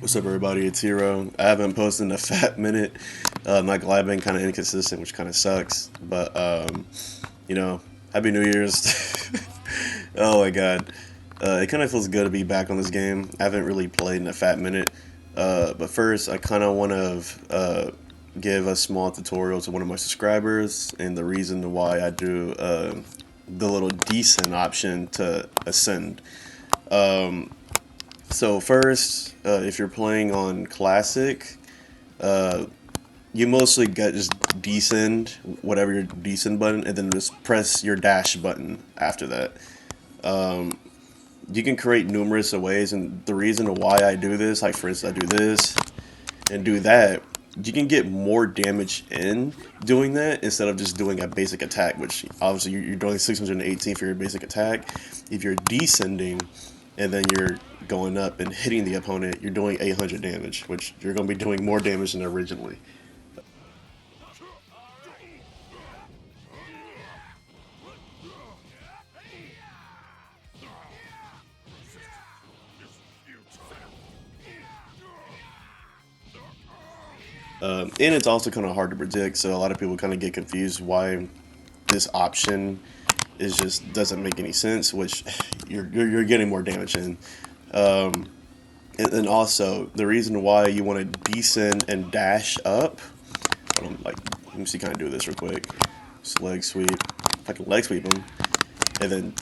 What's up, everybody? It's Hero. I haven't posted in a fat minute. My glide been kind of inconsistent, which kind of sucks. But you know, Happy New Year's. Oh my God, it kind of feels good to be back on this game. I haven't really played in a fat minute. But first, I kind of want to give a small tutorial to one of my subscribers and the reason why I do the little descent option to ascend. Um, So first, if you're playing on classic, uh, you mostly get just descend, whatever your descend button, and then just press your dash button after that. Um, you can create numerous ways, and the reason why I do this, like for instance, I do this and do that, you can get more damage in doing that instead of just doing a basic attack, which obviously you're doing 618 for your basic attack. If you're descending and then you're going up and hitting the opponent, you're doing 800 damage, which you're going to be doing more damage than originally. And it's also kind of hard to predict, so a lot of people kind of get confused why this option is just doesn't make any sense, which you're getting more damage in. Um, and then also the reason why you want to descend and dash up. Like, let me see, kind of do this real quick. Just leg sweep. If I can leg sweep him, and then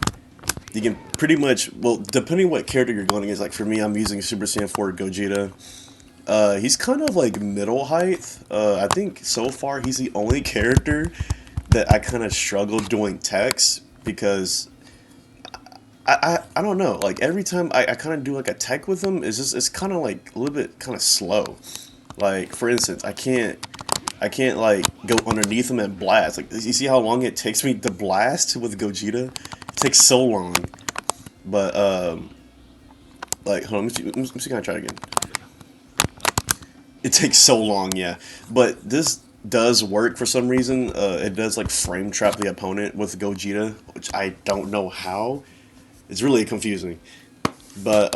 you can pretty much, well, depending what character you're going against. Like for me, I'm using Super Saiyan 4 Gogeta. He's kind of like middle height. I think so far he's the only character that I kind of struggle doing text because I don't know. Like every time I kind of do like a tech with him, it's kind of like a little bit kind of slow. Like for instance, I can't like go underneath him and blast. Like you see how long it takes me to blast with Gogeta? It takes so long. But like hold on, let me see, can I try again? It takes so long, yeah. But this does work for some reason. It does like frame trap the opponent with Gogeta, which I don't know how. It's really confusing. But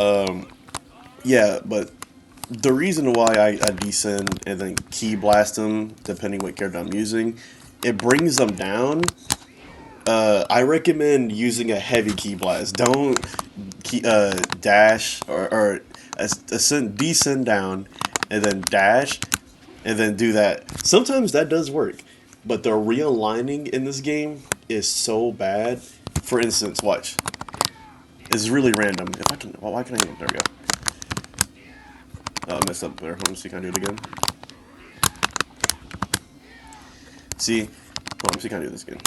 yeah, but the reason why I descend and then key blast them, depending what character I'm using, it brings them down. I recommend using a heavy key blast. Don't dash or ascend, descend down, and then dash, and then do that. Sometimes that does work, but the realigning in this game is so bad. For instance, watch. It's really random. If I can, well, why can I even? There we go. Oh, I messed up there. Hold on, see, can I do it again? See, hold on, see, can I do this again?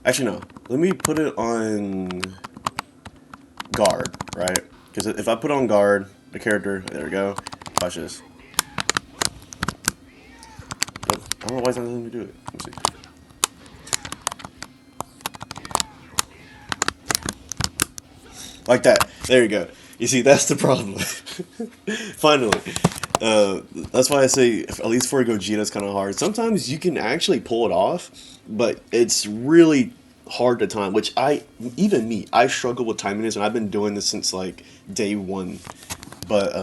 Actually, no. Let me put it on guard, right? Because if I put on guard, the character, there we go. Watch this. But I don't know why it's not letting me do it. Let me see. Like that. There you go. You see, that's the problem. Finally. That's why I say, at least for Gogeta, it's kind of hard. Sometimes you can actually pull it off, but it's really hard to time, which even me, I struggle with timing this, and I've been doing this since like day one. But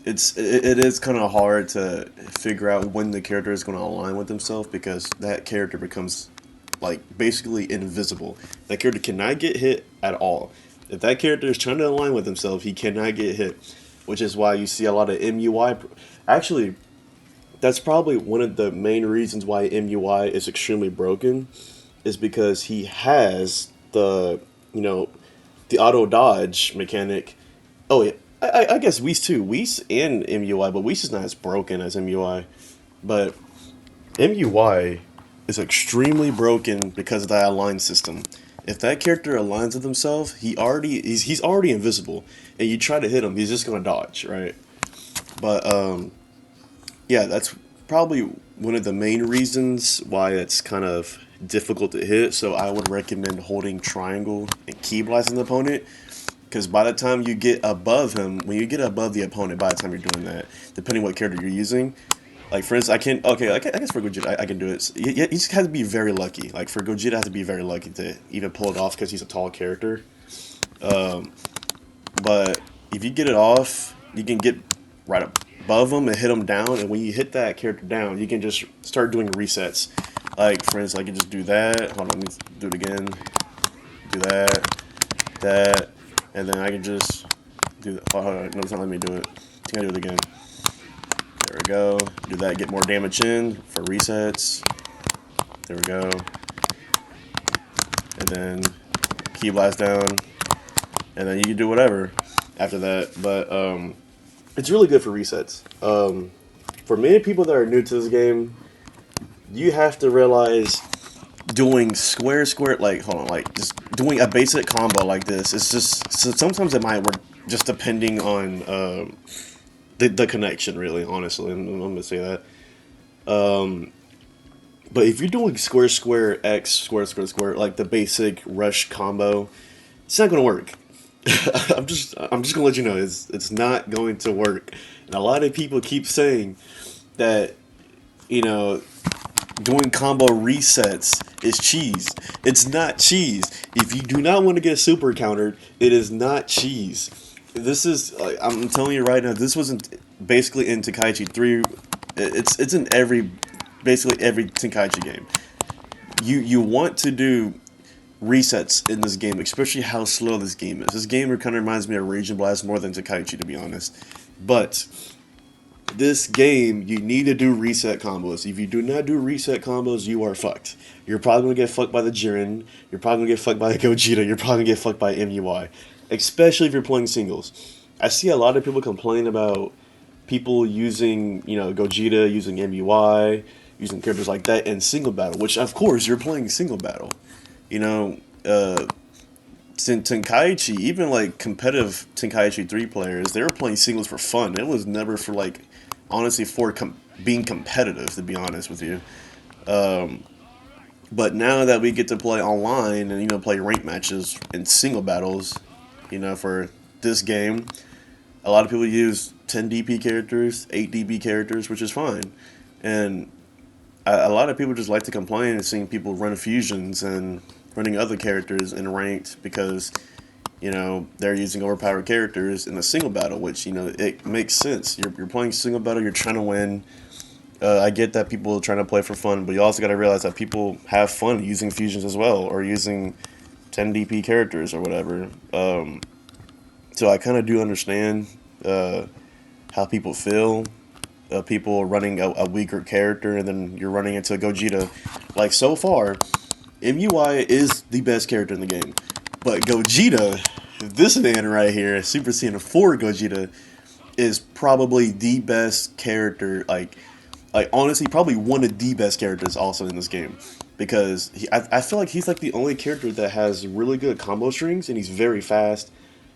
it is kind of hard to figure out when the character is going to align with himself because that character becomes like basically invisible. That character cannot get hit at all. If that character is trying to align with himself, he cannot get hit, which is why you see a lot of MUI. Actually, that's probably one of the main reasons why MUI is extremely broken, is because he has you know, the auto dodge mechanic. Oh yeah, I guess Whis too. Whis and MUI, but Whis is not as broken as MUI. But MUI is extremely broken because of that align system. If that character aligns with himself, he's already invisible, and you try to hit him, he's just gonna dodge, right? But yeah, that's probably one of the main reasons why it's kind of difficult to hit. So I would recommend holding triangle and key blasting the opponent. Because by the time you get above him, when you get above the opponent, by the time you're doing that, depending what character you're using, like for instance, I can okay, I guess for Gogeta I can do it. You just have to be very lucky. Like for Gogeta, I have to be very lucky to even pull it off because he's a tall character. Um, but if you get it off, you can get right above them and hit them down. And when you hit that character down, you can just start doing resets. Like for instance, I can just do that. Hold on, let me do it again. Do that, and then I can just do that. Oh, hold on, no, it's not letting me do it. I think I do it again. There we go. Do that, get more damage in for resets. There we go. And then key blast down, and then you can do whatever after that. But it's really good for resets. For many people that are new to this game, you have to realize doing square, like, hold on, like, just doing a basic combo like this, it's just, so sometimes it might work just depending on the connection, really, honestly. I'm going to say that. But if you're doing square, X, square, like the basic rush combo, it's not going to work. I'm just gonna let you know it's not going to work, and a lot of people keep saying that, you know, doing combo resets is cheese. It's not cheese. If you do not want to get super countered, it is not cheese. This is, I'm telling you right now, this wasn't basically in Tenkaichi 3. It's in basically every Tenkaichi game. You want to do resets in this game, especially how slow this game is. This game kind of reminds me of Raging Blast more than Tenkaichi, to be honest. But this game, you need to do reset combos. If you do not do reset combos, you are fucked. You're probably going to get fucked by the Jiren. You're probably going to get fucked by Gogeta. You're probably going to get fucked by MUI. Especially if you're playing singles. I see a lot of people complain about people using, you know, Gogeta, using MUI, using characters like that in single battle, which, of course, you're playing single battle. You know, Tenkaichi, even like competitive Tenkaichi 3 players, they were playing singles for fun. It was never for, like, honestly, for being competitive, to be honest with you. But now that we get to play online and, you know, play rank matches and single battles, you know, for this game, a lot of people use 10 DP characters, 8 DP characters, which is fine. And a lot of people just like to complain and seeing people run fusions and running other characters in ranked because, you know, they're using overpowered characters in a single battle, which, you know, it makes sense. You're playing single battle, you're trying to win. I get that people are trying to play for fun, but you also got to realize that people have fun using fusions as well, or using 10 DP characters or whatever. So I kind of do understand how people feel. People running a weaker character, and then you're running into Gogeta. Like, so far, MUI is the best character in the game. But Gogeta, this man right here, Super Saiyan 4 Gogeta, is probably the best character, like honestly, probably one of the best characters also in this game. Because I feel like he's like the only character that has really good combo strings, and he's very fast.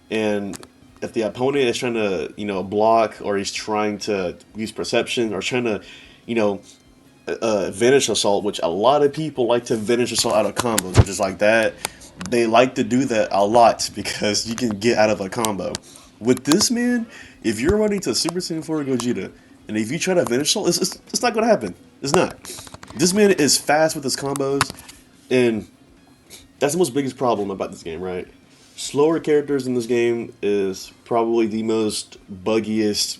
And if the opponent is trying to, you know, block, or he's trying to use perception, or trying to, you know, Vanish Assault, which a lot of people like to Vanish Assault out of combos, which is like that. They like to do that a lot because you can get out of a combo. With this man, if you're running to Super Saiyan 4 Gogeta, and if you try to Vanish Assault, it's not going to happen. It's not. This man is fast with his combos, and that's the most biggest problem about this game, right? Slower characters in this game is probably the most buggiest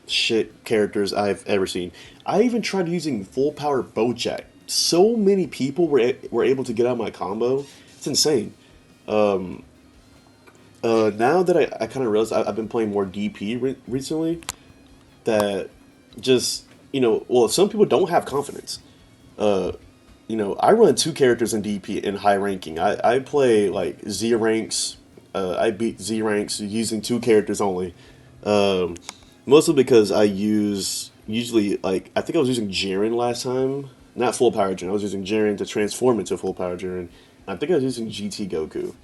shit characters I've ever seen. I even tried using full power Bojack. So many people were able to get out my combo. It's insane. Now that I kind of realize I've been playing more DP recently, that just, you know, well, some people don't have confidence. You know, I run 2 characters in DP in high ranking. I play like Z ranks. I beat Z ranks using 2 characters only. Mostly because I use usually, like, I think I was using Jiren last time. Not full power Jiren. I was using Jiren to transform into full power Jiren. I think I was using GT Goku.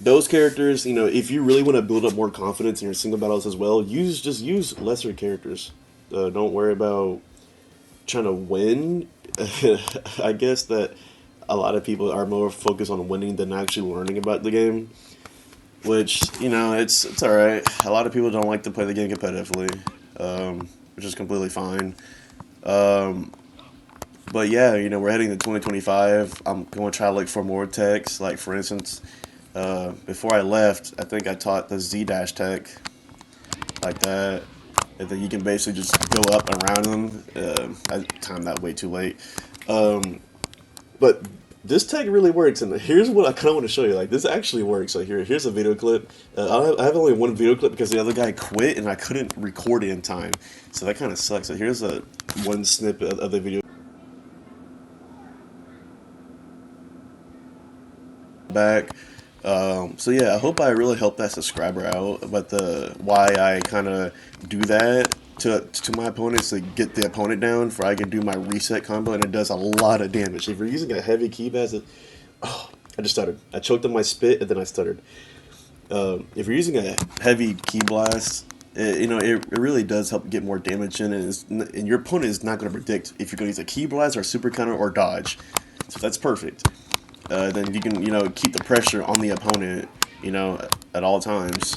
Those characters, you know, if you really want to build up more confidence in your single battles as well, just use lesser characters. Don't worry about trying to win. I guess that a lot of people are more focused on winning than actually learning about the game. Which, you know, it's alright. A lot of people don't like to play the game competitively, which is completely fine. But yeah, you know, we're heading to 2025. I'm going to try to look for more techs. Like, for instance, before I left, I think I taught the Z-Dash tech. like that. And then you can basically just go up around them. I timed that way too late. Um, but this tech really works, and here's what I kind of want to show you. Like, this actually works. Like, here's a video clip. I have only one video clip because the other guy quit, and I couldn't record it in time. So that kind of sucks. So here's a one snippet of the video back. So yeah, I hope I really helped that subscriber out. But the why I kind of do that to my opponents to get the opponent down, for I can do my reset combo, and it does a lot of damage. If you're using a heavy key blast, oh, I just stuttered. I choked on my spit and then I stuttered. If you're using a heavy key blast, it really does help get more damage in, and your opponent is not going to predict if you're going to use a key blast or super counter or dodge. So that's perfect. Then you can, keep the pressure on the opponent, at all times.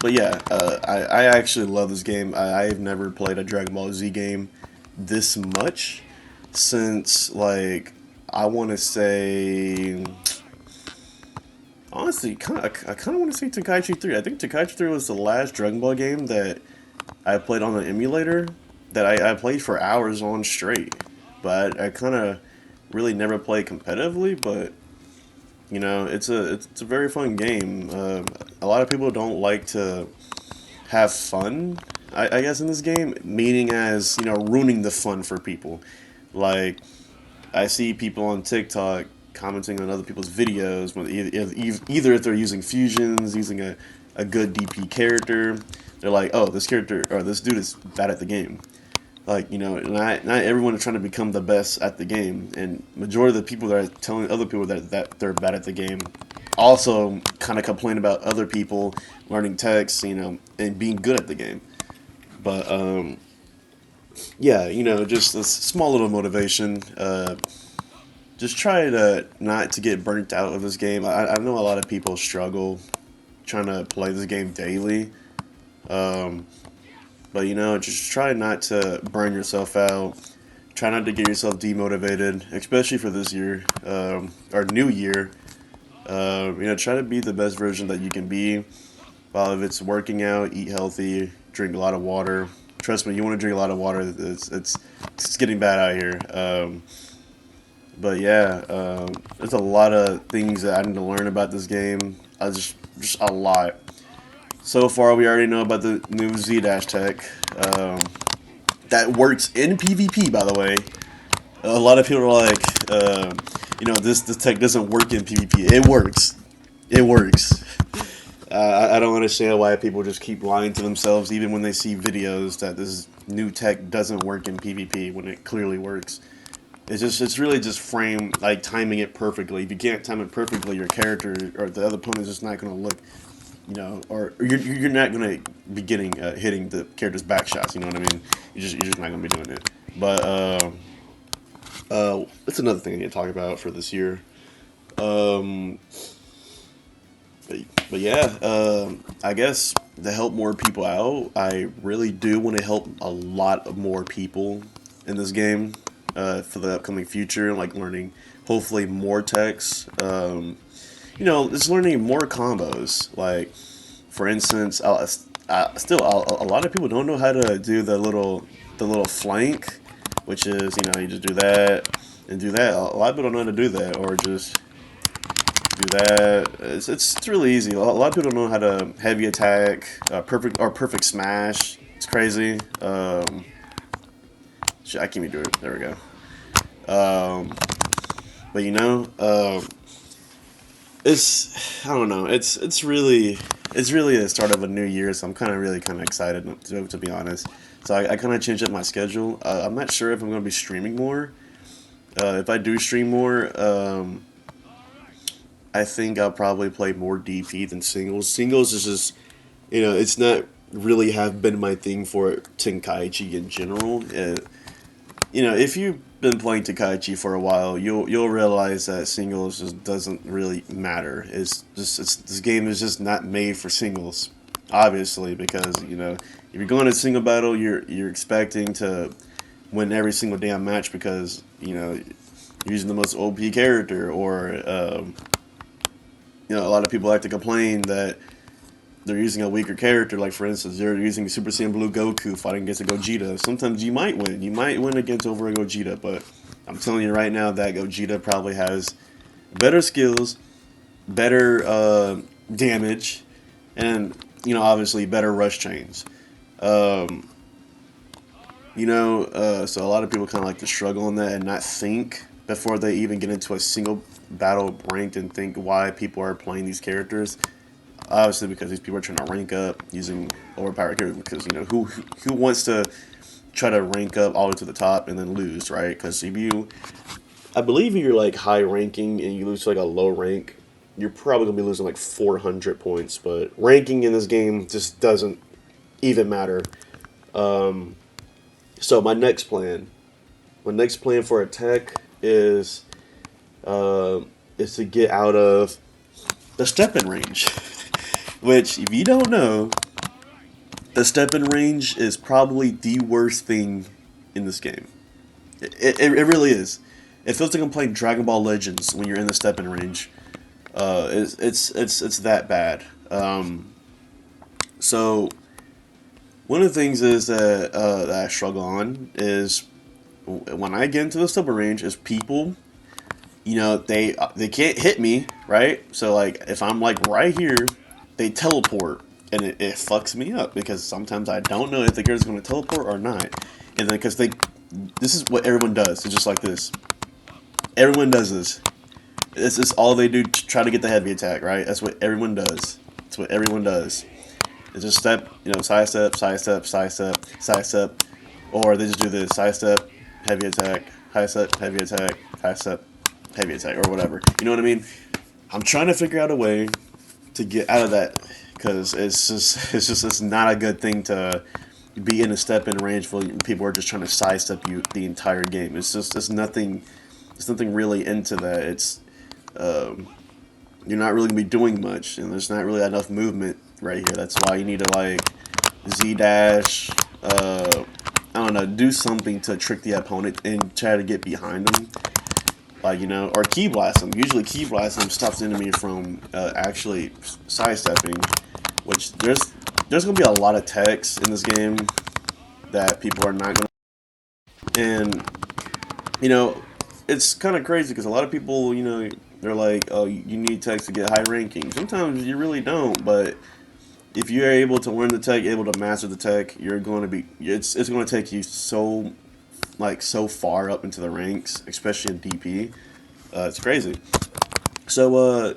But yeah, I actually love this game. I've never played a Dragon Ball Z game this much since, like, I want to say, honestly, I kind of want to say Tenkaichi 3. I think Tenkaichi 3 was the last Dragon Ball game that I played on an emulator that I played for hours on straight. But I kind of really never played competitively, but it's a very fun game. A lot of people don't like to have fun, I guess, in this game, meaning as ruining the fun for people. Like, I see people on TikTok commenting on other people's videos when either if they're using fusions, using a good DP character, they're like, oh, this character or this dude is bad at the game. Like, not everyone is trying to become the best at the game, and majority of the people that are telling other people that they're bad at the game also kind of complain about other people learning techs, and being good at the game. But yeah, just a small little motivation. Just try to not to get burnt out of this game. I know a lot of people struggle trying to play this game daily. But just try not to burn yourself out. Try not to get yourself demotivated, especially for this year, or new year. Try to be the best version that you can be. While if it's working out, eat healthy, drink a lot of water. Trust me, you want to drink a lot of water. It's getting bad out here. But yeah, there's a lot of things that I need to learn about this game. Just a lot. So far, we already know about the new Z-Dash tech. That works in PvP, by the way. A lot of people are like, this tech doesn't work in PvP. It works. It works. I don't understand why people just keep lying to themselves, even when they see videos that this new tech doesn't work in PvP when it clearly works. It's really just like timing it perfectly. If you can't time it perfectly, your character or the other opponent is just not going to look, or you're not going to be hitting the character's back shots. You know what I mean? You're just not going to be doing it. But that's another thing I need to talk about for this year. But yeah, I guess to help more people out, I really do want to help a lot of more people in this game for the upcoming future, like learning hopefully more techs. Just learning more combos. Like, for instance, a lot of people don't know how to do the little flank, which is you just do that and do that. A lot of people don't know how to do that, or just do that. It's really easy. A lot of people don't know how to heavy attack, perfect smash. It's crazy. I can't even do it. There we go. But I don't know. It's really the start of a new year, so I'm really excited to be honest. So I kind of changed up my schedule. I'm not sure if I'm going to be streaming more. If I do stream more, I think I'll probably play more DP than singles. Singles is just, it's not really have been my thing for Tenkaichi in general. If you've been playing Tenkaichi for a while, you'll realize that singles just doesn't really matter. This game is just not made for singles, obviously, because if you're going to single battle, you're expecting to win every single damn match because you're using the most OP character, or a lot of people like to complain that they're using a weaker character, like for instance, they're using Super Saiyan Blue Goku fighting against a Gogeta. Sometimes you might win. You might win against over a Gogeta, but I'm telling you right now that Gogeta probably has better skills, better damage, and obviously better rush chains. Um, so a lot of people kind of like to struggle on that and not think before they even get into a single battle ranked and think why people are playing these characters. Obviously, because these people are trying to rank up using overpowered characters. Because who wants to try to rank up all the way to the top and then lose, right? Because I believe if you're like high ranking and you lose to like a low rank, you're probably gonna be losing like 400 points. But ranking in this game just doesn't even matter. So my next plan for attack uh, is to get out of the step-in range. Which, if you don't know, the step-in range is probably the worst thing in this game. It really is. It feels like I'm playing Dragon Ball Legends when you're in the step-in range. It's that bad. So one of the things is that I struggle on is when I get into the step-in range is people. They can't hit me, right? So like if I'm like right here, they teleport, and it fucks me up because sometimes I don't know if the character's going to teleport or not, and then because this is what everyone does. It's just like this. Everyone does this. This is all they do to try to get the heavy attack, right? That's what everyone does. That's what everyone does. It's just step, side step, side step, side step, side step, or they just do this: side step, heavy attack, high step, heavy attack, high step, heavy attack, or whatever. You know what I mean? I'm trying to figure out a way to get out of that because it's not a good thing to be in a step in range where people are just trying to sidestep you the entire game. It's nothing. It's nothing really into that. Um, you're not really gonna be doing much, and there's not really enough movement right here. That's why you need to like Z dash. I don't know, do something to trick the opponent and try to get behind them. Like, or key blast them. Usually key blast them stops the enemy from actually sidestepping, which there's going to be a lot of text in this game that people are not going to. And, you know, it's kind of crazy because a lot of people, they're like, oh, you need text to get high ranking. Sometimes you really don't, but if you're able to learn the tech, able to master the tech, you're going to be, it's going to take you so far up into the ranks, especially in DP. It's crazy. So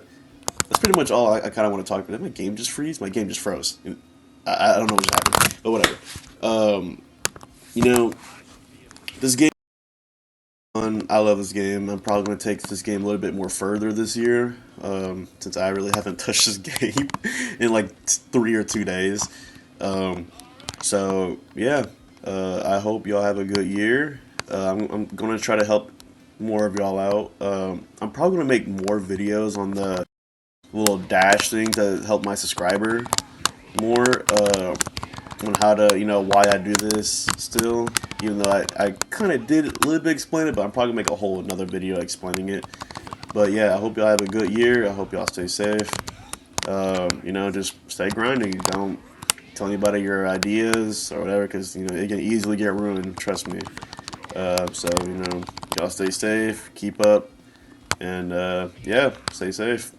that's pretty much all I kind of want to talk about. Did my game just freeze? My game just froze. I don't know what just happened, but whatever. Um, you know, this game, I love this game. I'm probably going to take this game a little bit more further this year, since I really haven't touched this game in like 3 or 2 days. Um, so yeah, I hope y'all have a good year. I'm going to try to help more of y'all out. I'm probably going to make more videos on the little dash thing to help my subscriber more, on how to, why I do this still. Even though I kind of did a little bit explain it, but I'm probably going to make a whole another video explaining it. But yeah, I hope y'all have a good year. I hope y'all stay safe. Just stay grinding. Don't tell anybody your ideas or whatever, because it can easily get ruined. Trust me. So y'all stay safe, keep up, and yeah, stay safe.